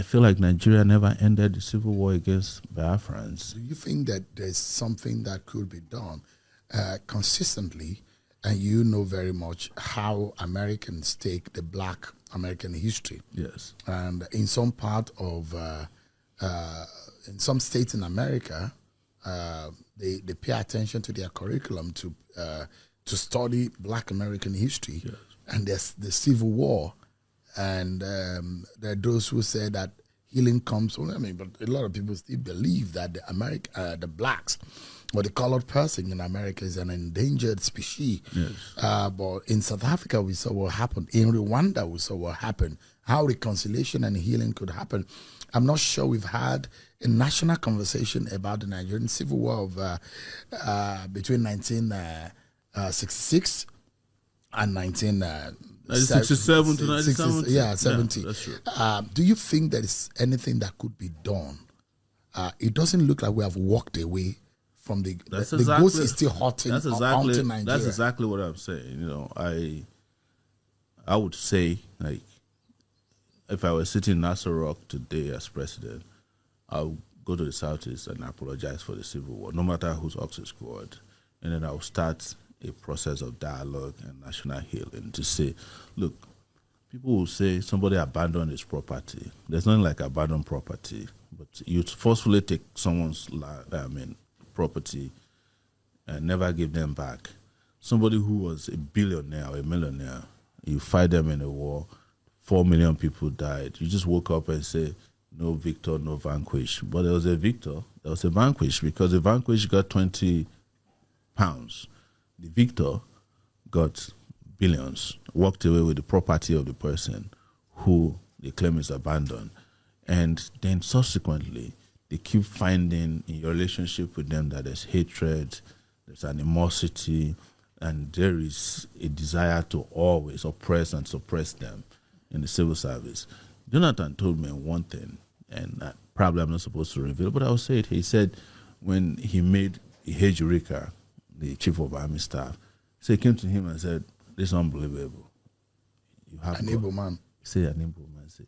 feel like Nigeria never ended the civil war against Biafrans. Do you think that there's something that could be done consistently? And you know very much how Americans take the Black American history. Yes. And in some part of, in some states in America, they pay attention to their curriculum to study Black American history. Yes. And there's the Civil War. And there are those who say that healing comes from, but a lot of people still believe that the blacks or the colored person in America is an endangered species. Yes. But in South Africa, we saw what happened. In Rwanda, we saw what happened. How reconciliation and healing could happen. I'm not sure we've had a national conversation about the Nigerian Civil War of between 1966 and 1967 to 1970. Yeah, 70. Yeah, that's true. Do you think there is anything that could be done? It doesn't look like we have walked away from the ghost is still haunting onto Nigeria. That's exactly what I'm saying. I would say, like, if I were sitting in Nassau Rock today as president, I'll go to the Southeast and apologize for the Civil War, no matter whose ox is scored. And then I'll start a process of dialogue and national healing to say, look, people will say somebody abandoned his property. There's nothing like abandoned property, but you forcefully take someone's property and never give them back. Somebody who was a billionaire or a millionaire, you fight them in a war, 4 million people died. You just woke up and say, no victor, no vanquish. But there was a victor, there was a vanquish, because the vanquish got 20 pounds. The victor got billions, walked away with the property of the person who they claim is abandoned. And then subsequently, they keep finding in your relationship with them that there's hatred, there's animosity, and there is a desire to always oppress and suppress them in the civil service. Jonathan told me one thing, and probably I'm not supposed to reveal, but I'll say it. He said when he made Ihejurika the chief of army staff, so he came to him and said, "This is unbelievable. You have an Igbo man." He said, "An Igbo man." He said,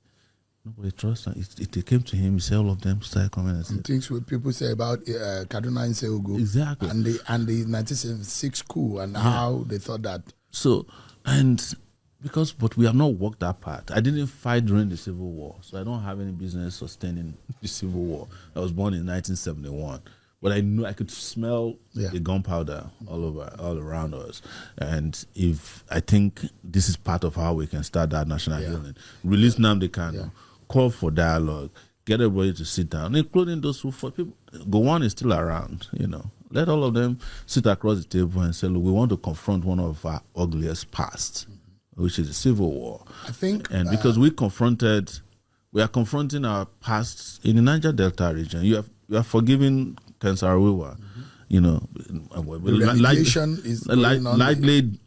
"Nobody trusts him." It came to him. He said, all of them started coming and said, things what people say about Kaduna and Seogo, exactly, and the 1976 coup and how they thought that. So but we have not walked that part. I didn't fight during the Civil War, so I don't have any business sustaining the Civil War. I was born in 1971. But I knew I could smell the gunpowder all around us. And I think this is part of how we can start that national healing. Release Nnamdi Kanu, call for dialogue, get everybody to sit down, including those who fought. People. Gowon is still around, Let all of them sit across the table and say, look, we want to confront one of our ugliest past, which is the Civil War. I think, and because we are confronting our past in the Niger Delta region. You are forgiving Kensarawiwa, relegation is likely,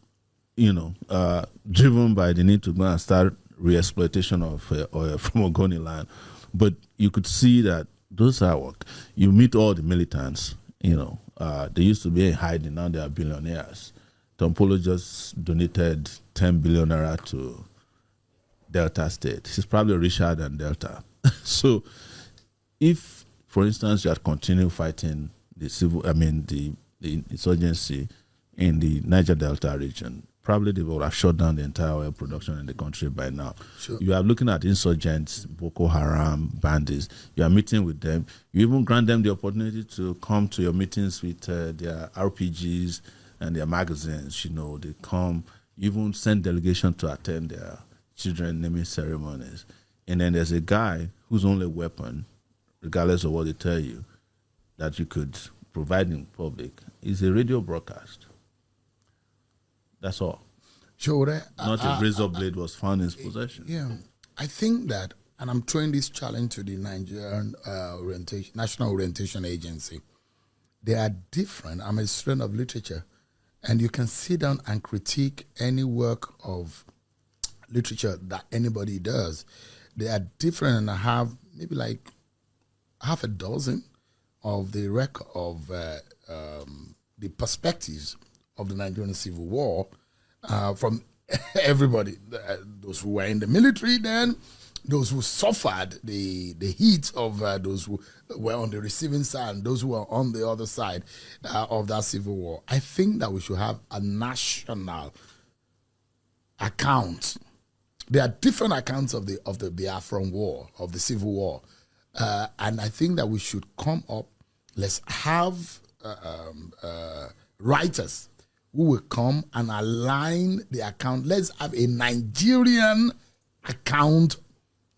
driven by the need to go and start re-exploitation of oil from Ogoni land. But you could see that those are work. You meet all the militants, they used to be in hiding, now they are billionaires. Tom Polo just donated 10 billion naira to Delta State. He's probably richer than Delta. So if, for instance, you had continued fighting the insurgency in the Niger Delta region, probably they would have shut down the entire oil production in the country by now. Sure. You are looking at insurgents, Boko Haram, bandits. You are meeting with them. You even grant them the opportunity to come to your meetings with their RPGs and their magazines. They come, even send delegation to attend their children naming ceremonies. And then there's a guy whose only weapon, regardless of what they tell you, that you could provide in public is a radio broadcast. That's all. Sowore, not a razor blade was found in his possession. Yeah, I think that, and I'm throwing this challenge to the Nigerian National Orientation Agency. They are different. I'm a student of literature, and you can sit down and critique any work of literature that anybody does. They are different, and I have maybe like half a dozen of the record of the perspectives of the Nigerian Civil War from everybody. Those who were in the military then, those who suffered the heat of those who were on the receiving side and those who were on the other side of that civil war. I think that we should have a national account. There are different accounts of the Biafran war, of the civil war, and I think that we should come up. Let's have writers who will come and align the account. Let's have a Nigerian account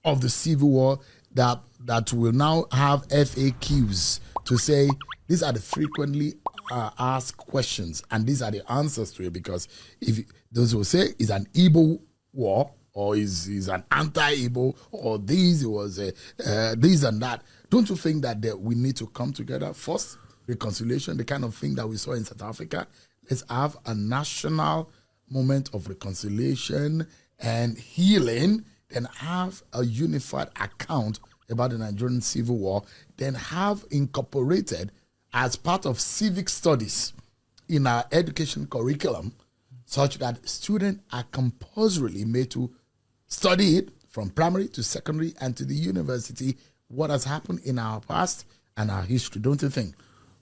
of the civil war that will now have FAQs to say these are the frequently asked questions and these are the answers to it. Because if those will say it's an Igbo war or is an anti-Igbo or this was this and that, don't you think that we need to come together first? Reconciliation, the kind of thing that we saw in South Africa. Let's have a national moment of reconciliation and healing, then have a unified account about the Nigerian Civil War, then have incorporated as part of civic studies in our education curriculum, such that students are compulsorily made to study it from primary to secondary and to the university, what has happened in our past and our history, don't you think?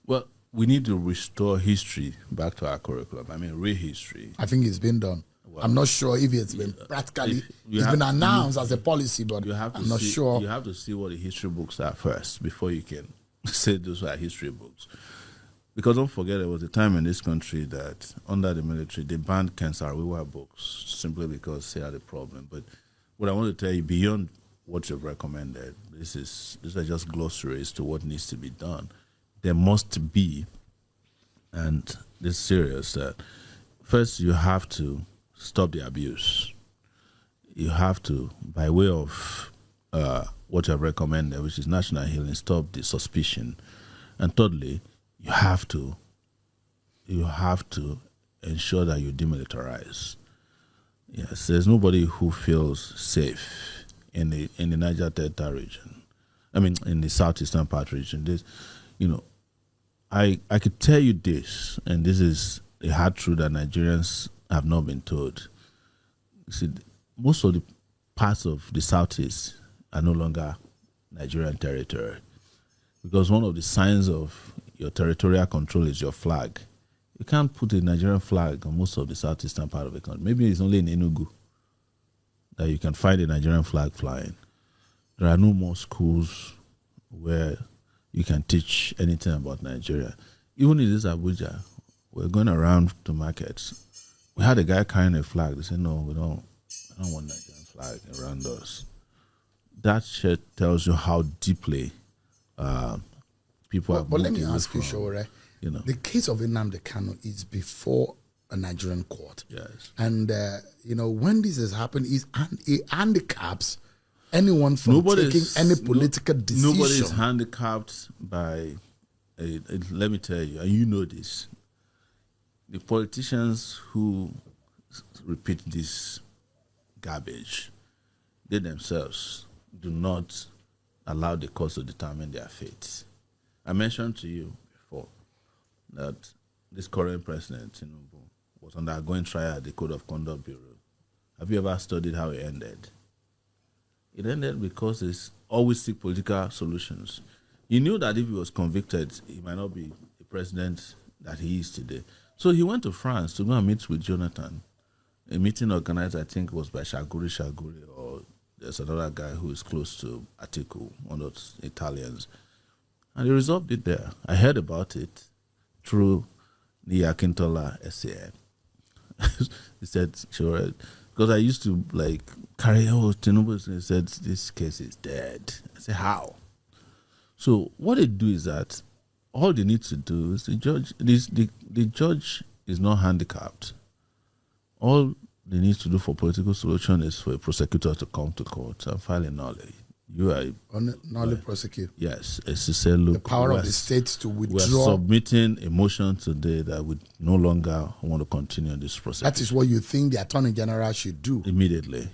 Well, we need to restore history back to our curriculum. I mean, real history. I think it's been done. Well, I'm not sure if it's been practically, it's been announced as a policy, but I'm not sure. You have to see what the history books are first before you can say those are history books. Because don't forget, there was a time in this country that under the military, they banned Ken Saro-Wiwa books simply because they had a problem. But what I want to tell you, beyond what you've recommended, these are just glossaries to what needs to be done. There must be, and this is serious, that first you have to stop the abuse. You have to, by way of what you have recommended, which is national healing, stop the suspicion. And thirdly, you have to ensure that you demilitarize. Yes, there's nobody who feels safe in the Niger Delta region. I mean, in the southeastern part region. I could tell you this, and this is a hard truth that Nigerians have not been told. You see, most of the parts of the southeast are no longer Nigerian territory, because one of the signs of your territorial control is your flag. You can't put a Nigerian flag on most of the southeastern part of the country. Maybe it's only in Enugu that you can find a Nigerian flag flying. There are no more schools where you can teach anything about Nigeria. Even in this Abuja, we're going around to markets. We had a guy carrying a flag. They said, no, I don't want Nigerian flag around us. That shit tells you how deeply people are. But let me ask you, Sowore. The case of Nnamdi Kanu is before a Nigerian court. Yes. And, when this has happened, it handicaps anyone from taking any political decision. Nobody is handicapped by, let me tell you, and you know this, the politicians who repeat this garbage, they themselves do not allow the courts to determine their fate. I mentioned to you before that this current president, Tinubu, was undergoing trial at the Code of Conduct Bureau. Have you ever studied how it ended? It ended because they always seek political solutions. He knew that if he was convicted, he might not be the president that he is today. So he went to France to go and meet with Jonathan. A meeting organized, I think, was by Shaguri, or there's another guy who is close to Atiku, one of those Italians. And he resolved it there. I heard about it through the Akintola SAN. He said, sure, because I used to carry Tinubu, and he said, this case is dead. I said, how? So what they do is that all they need to do is the judge is not handicapped. All they need to do for political solution is for a prosecutor to come to court and file a nolle. You are nolle prosecute. Yes, it's to say, look, the power of the states to withdraw. We're submitting a motion today that we no longer want to continue this process. That is what you think the Attorney General should do immediately.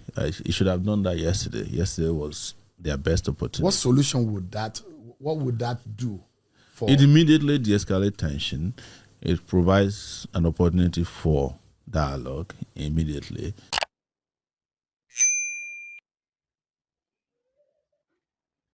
He should have done that yesterday. Yesterday was their best opportunity. What solution would that? What would that do? It immediately de-escalates tension. It provides an opportunity for dialogue immediately.